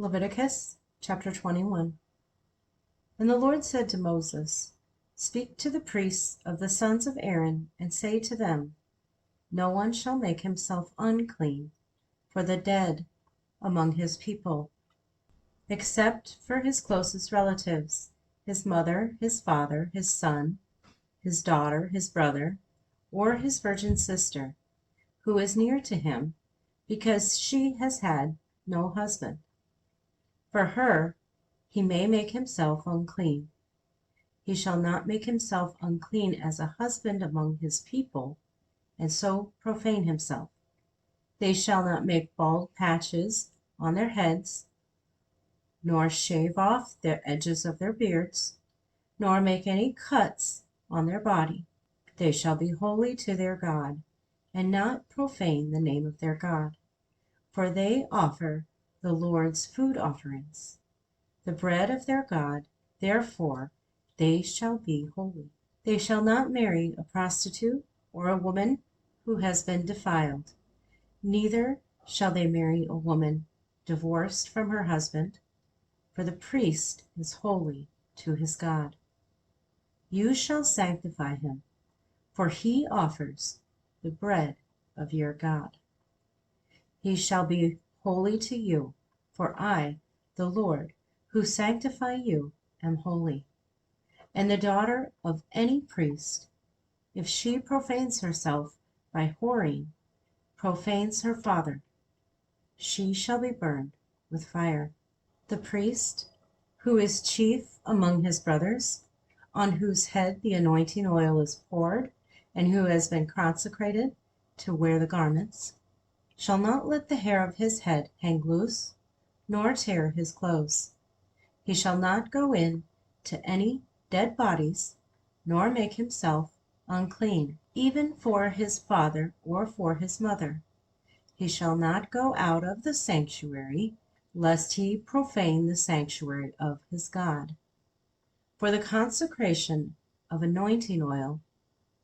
Leviticus chapter 21. And the Lord said to Moses, Speak to the priests of the sons of Aaron, and say to them, No one shall make himself unclean for the dead among his people, except for his closest relatives, his mother, his father, his son, his daughter, his brother, or his virgin sister, who is near to him, because she has had no husband. For her he may make himself unclean. He shall not make himself unclean as a husband among his people, and so profane himself. They shall not make bald patches on their heads, nor shave off the edges of their beards, nor make any cuts on their body. They shall be holy to their God, and not profane the name of their God, for they offer the Lord's food offerings, the bread of their God. Therefore they shall be holy. They shall not marry a prostitute or a woman who has been defiled. Neither shall they marry a woman divorced from her husband, for the priest is holy to his God. You shall sanctify him, for he offers the bread of your God. He shall be holy to you, for I, the Lord, who sanctify you, am holy. And the daughter of any priest, if she profanes herself by whoring, profanes her father, she shall be burned with fire. The priest, who is chief among his brothers, on whose head the anointing oil is poured, and who has been consecrated to wear the garments, shall not let the hair of his head hang loose, nor tear his clothes. He shall not go in to any dead bodies, nor make himself unclean, even for his father or for his mother. He shall not go out of the sanctuary, lest he profane the sanctuary of his God. For the consecration of anointing oil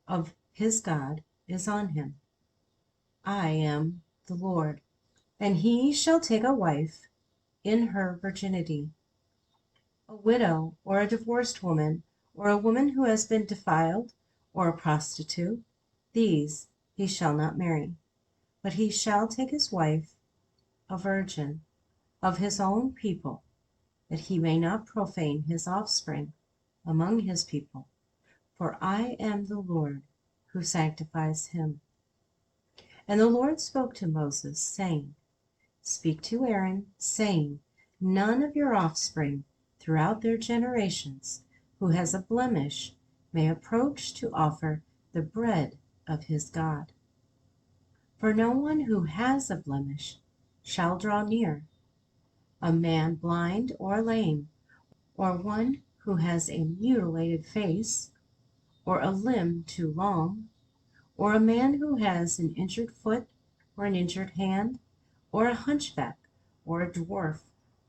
of his God is on him. I am the Lord. And he shall take a wife in her virginity, a widow or a divorced woman, or a woman who has been defiled, or a prostitute. These he shall not marry, but he shall take his wife, a virgin, of his own people, that he may not profane his offspring among his people. For I am the Lord who sanctifies him. And the Lord spoke to Moses, saying, Speak to Aaron, saying, None of your offspring throughout their generations who has a blemish may approach to offer the bread of his God. For no one who has a blemish shall draw near, a man blind or lame, or one who has a mutilated face, or a limb too long, or a man who has an injured foot or an injured hand, or a hunchback, or a dwarf,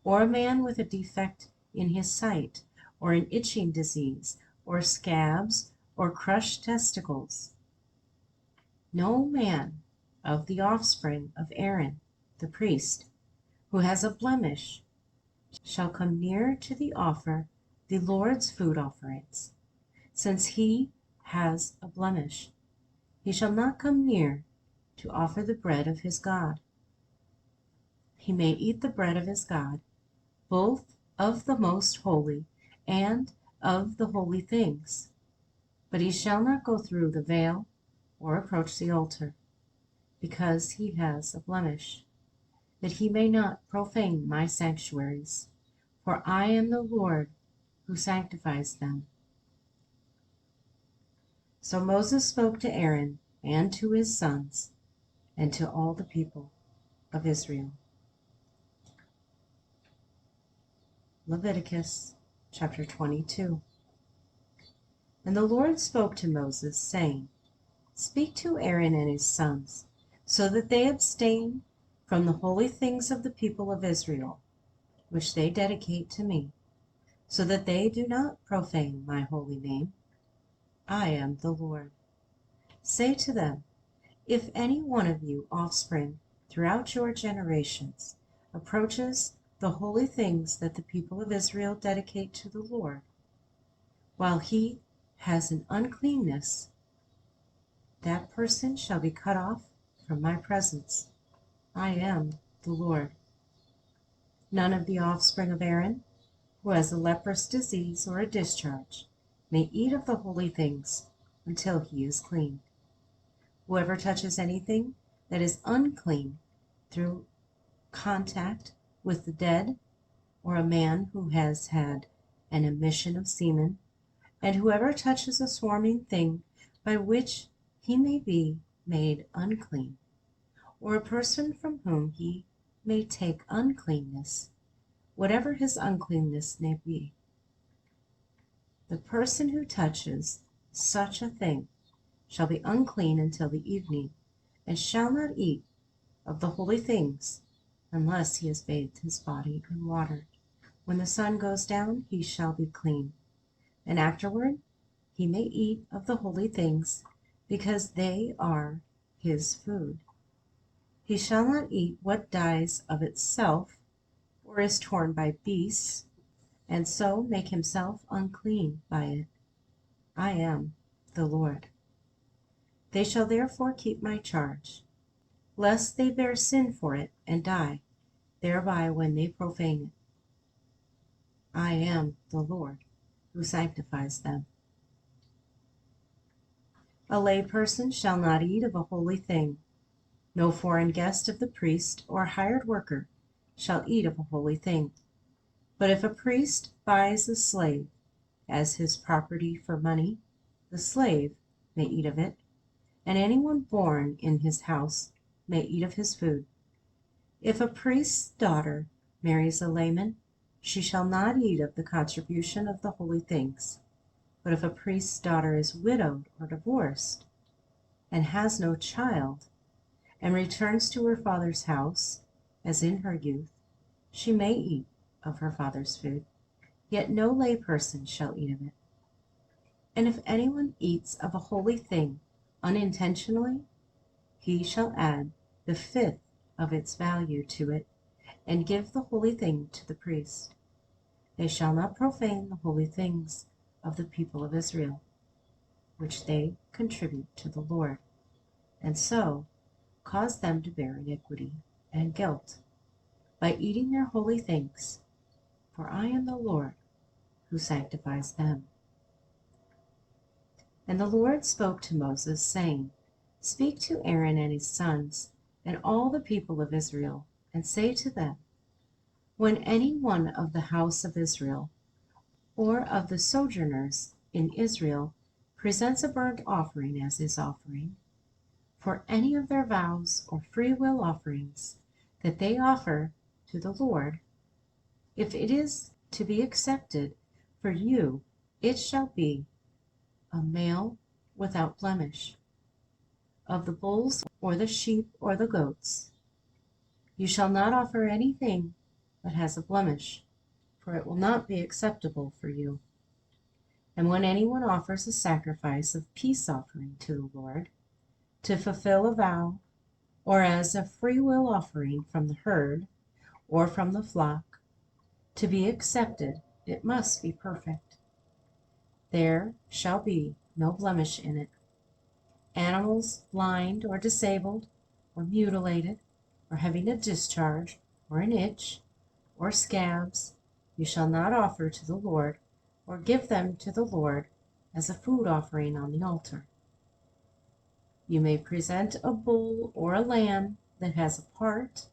or a man with a defect in his sight, or an itching disease, or scabs, or crushed testicles. No man of the offspring of Aaron, the priest, who has a blemish, shall come near to offer the Lord's food offerings. Since he has a blemish, he shall not come near to offer the bread of his God. He may eat the bread of his God, both of the most holy and of the holy things, but he shall not go through the veil or approach the altar, because he has a blemish, that he may not profane my sanctuaries, for I am the Lord who sanctifies them. So Moses spoke to Aaron and to his sons and to all the people of Israel. Leviticus chapter 22. And the Lord spoke to Moses, saying, Speak to Aaron and his sons, so that they abstain from the holy things of the people of Israel, which they dedicate to me, so that they do not profane my holy name. I am the Lord. Say to them, If any one of you offspring throughout your generations approaches the holy things that the people of Israel dedicate to the Lord, while he has an uncleanness, that person shall be cut off from my presence. I am the Lord. None of the offspring of Aaron who has a leprous disease or a discharge may eat of the holy things until he is clean. Whoever touches anything that is unclean through contact with the dead, or a man who has had an emission of semen, and whoever touches a swarming thing by which he may be made unclean, or a person from whom he may take uncleanness, whatever his uncleanness may be, the person who touches such a thing shall be unclean until the evening, and shall not eat of the holy things unless he has bathed his body in water. When the sun goes down, he shall be clean, and afterward he may eat of the holy things, because they are his food. He shall not eat what dies of itself, or is torn by beasts, and so make himself unclean by it. I am the Lord. They shall therefore keep my charge, lest they bear sin for it and die thereby when they profane it. I am the Lord who sanctifies them. A lay person shall not eat of a holy thing. No foreign guest of the priest or hired worker shall eat of a holy thing. But if a priest buys a slave as his property for money, the slave may eat of it, and anyone born in his house may eat of his food. If a priest's daughter marries a layman, she shall not eat of the contribution of the holy things. But if a priest's daughter is widowed or divorced, and has no child, and returns to her father's house, as in her youth, she may eat of her father's food, yet no lay person shall eat of it. And if anyone eats of a holy thing unintentionally, he shall add the fifth of its value to it, and give the holy thing to the priest. They shall not profane the holy things of the people of Israel, which they contribute to the Lord, and so cause them to bear iniquity and guilt by eating their holy things, for I am the Lord who sanctifies them. And the Lord spoke to Moses, saying, Speak to Aaron and his sons, and all the people of Israel, and say to them, When any one of the house of Israel, or of the sojourners in Israel, presents a burnt offering as his offering, for any of their vows or free will offerings that they offer to the Lord, if it is to be accepted for you, it shall be a male without blemish. Of the bulls or the sheep or the goats, you shall not offer anything that has a blemish, for it will not be acceptable for you. And when anyone offers a sacrifice of peace offering to the Lord, to fulfill a vow, or as a free will offering from the herd or from the flock, to be accepted, it must be perfect. There shall be no blemish in it. Animals blind or disabled or mutilated or having a discharge or an itch or scabs, you shall not offer to the Lord or give them to the Lord as a food offering on the altar. You may present a bull or a lamb that has a part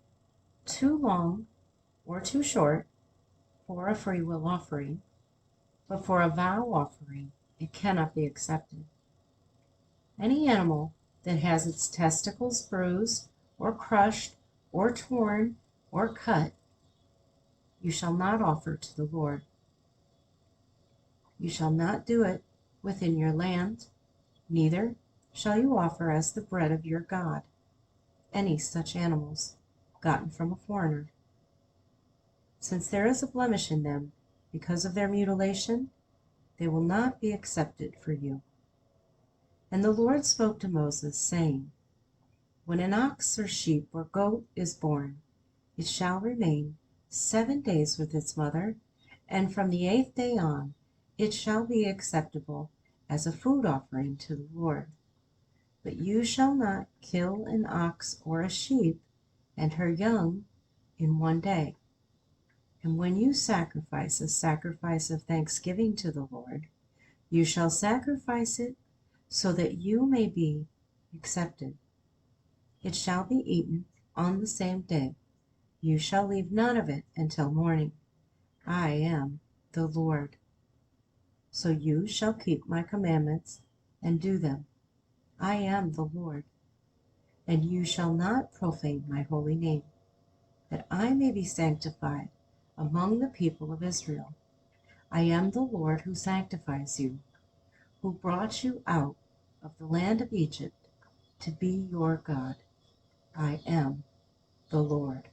too long or too short for a free will offering, but for a vow offering it cannot be accepted. Any animal that has its testicles bruised or crushed or torn or cut, you shall not offer to the Lord. You shall not do it within your land, neither shall you offer as the bread of your God any such animals gotten from a foreigner. Since there is a blemish in them because of their mutilation, they will not be accepted for you. And the Lord spoke to Moses, saying, When an ox or sheep or goat is born, it shall remain 7 days with its mother, and from the 8th day on it shall be acceptable as a food offering to the Lord. But you shall not kill an ox or a sheep and her young in 1 day. And when you sacrifice a sacrifice of thanksgiving to the Lord, you shall sacrifice it so that you may be accepted. It shall be eaten on the same day. You shall leave none of it until morning. I am the Lord. So you shall keep my commandments and do them. I am the Lord. And you shall not profane my holy name, that I may be sanctified among the people of Israel. I am the Lord who sanctifies you, who brought you out of the land of Egypt to be your God. I am the Lord.